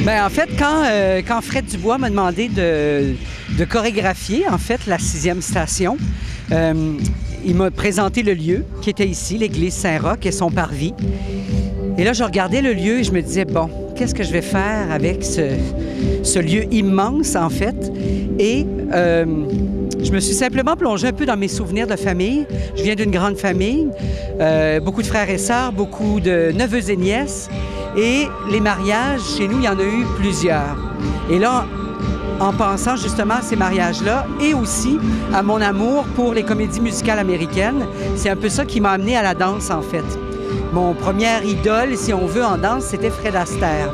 En fait, quand Fred Dubois m'a demandé de chorégraphier, en fait, la 6e station, il m'a présenté le lieu qui était ici, l'église Saint-Roch et son parvis. Et là, je regardais le lieu et je me disais, bon, qu'est-ce que je vais faire avec ce lieu immense, en fait? Et je me suis simplement plongée un peu dans mes souvenirs de famille. Je viens d'une grande famille, beaucoup de frères et sœurs, beaucoup de neveux et nièces. Et les mariages, chez nous, il y en a eu plusieurs. Et là, en pensant justement à ces mariages-là et aussi à mon amour pour les comédies musicales américaines, c'est un peu ça qui m'a amené à la danse, en fait. Mon première idole, si on veut, en danse, c'était Fred Astaire.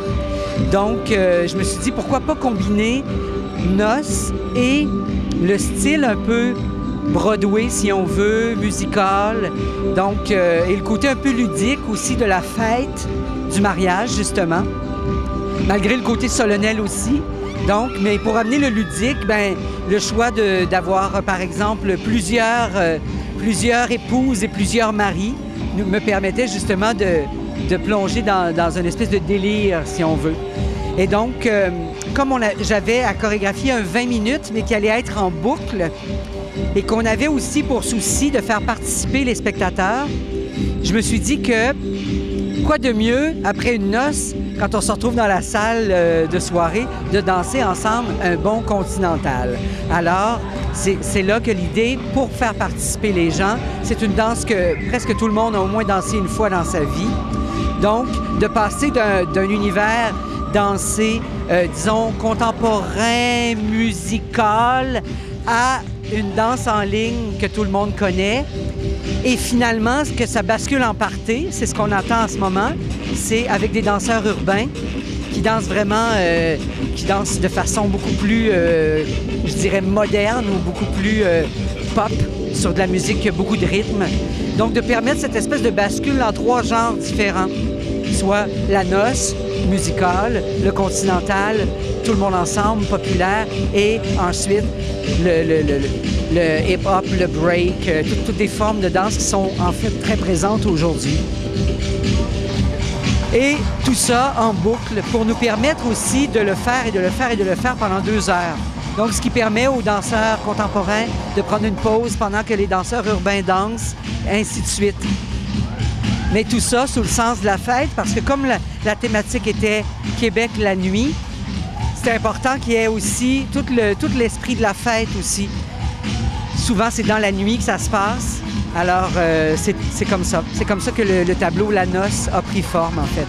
Donc, je me suis dit, pourquoi pas combiner noces et le style un peu Broadway, si on veut, musical. Donc, et le côté un peu ludique aussi de la fête du mariage, justement, malgré le côté solennel aussi. Donc, mais pour amener le ludique, le choix d'avoir, par exemple, plusieurs épouses et plusieurs maris me permettait justement de plonger dans une espèce de délire, si on veut. Et donc, comme j'avais à chorégraphier un 20 minutes, mais qui allait être en boucle, et qu'on avait aussi pour souci de faire participer les spectateurs, je me suis dit que quoi de mieux, après une noce, quand on se retrouve dans la salle de soirée, de danser ensemble un bon continental. Alors, c'est là que l'idée, pour faire participer les gens, c'est une danse que presque tout le monde a au moins dansé une fois dans sa vie. Donc, de passer d'un univers dansé, disons, contemporain, musical, à une danse en ligne que tout le monde connaît. Et finalement, ce que ça bascule en party, c'est ce qu'on entend en ce moment, c'est avec des danseurs urbains qui dansent vraiment, qui dansent de façon beaucoup plus, je dirais, moderne ou beaucoup plus pop, sur de la musique qui a beaucoup de rythme. Donc, de permettre cette espèce de bascule en 3 genres différents, soit la noce musicale, le continental, tout le monde ensemble, populaire, et ensuite le hip-hop, le break, toutes les formes de danse qui sont en fait très présentes aujourd'hui. Et tout ça en boucle pour nous permettre aussi de le faire et de le faire et de le faire pendant 2 heures. Donc, ce qui permet aux danseurs contemporains de prendre une pause pendant que les danseurs urbains dansent, ainsi de suite. Mais tout ça sous le sens de la fête, parce que comme la thématique était Québec la nuit, c'est important qu'il y ait aussi tout l'esprit de la fête aussi. Souvent, c'est dans la nuit que ça se passe. Alors, c'est comme ça. C'est comme ça que le tableau La Noce a pris forme, en fait.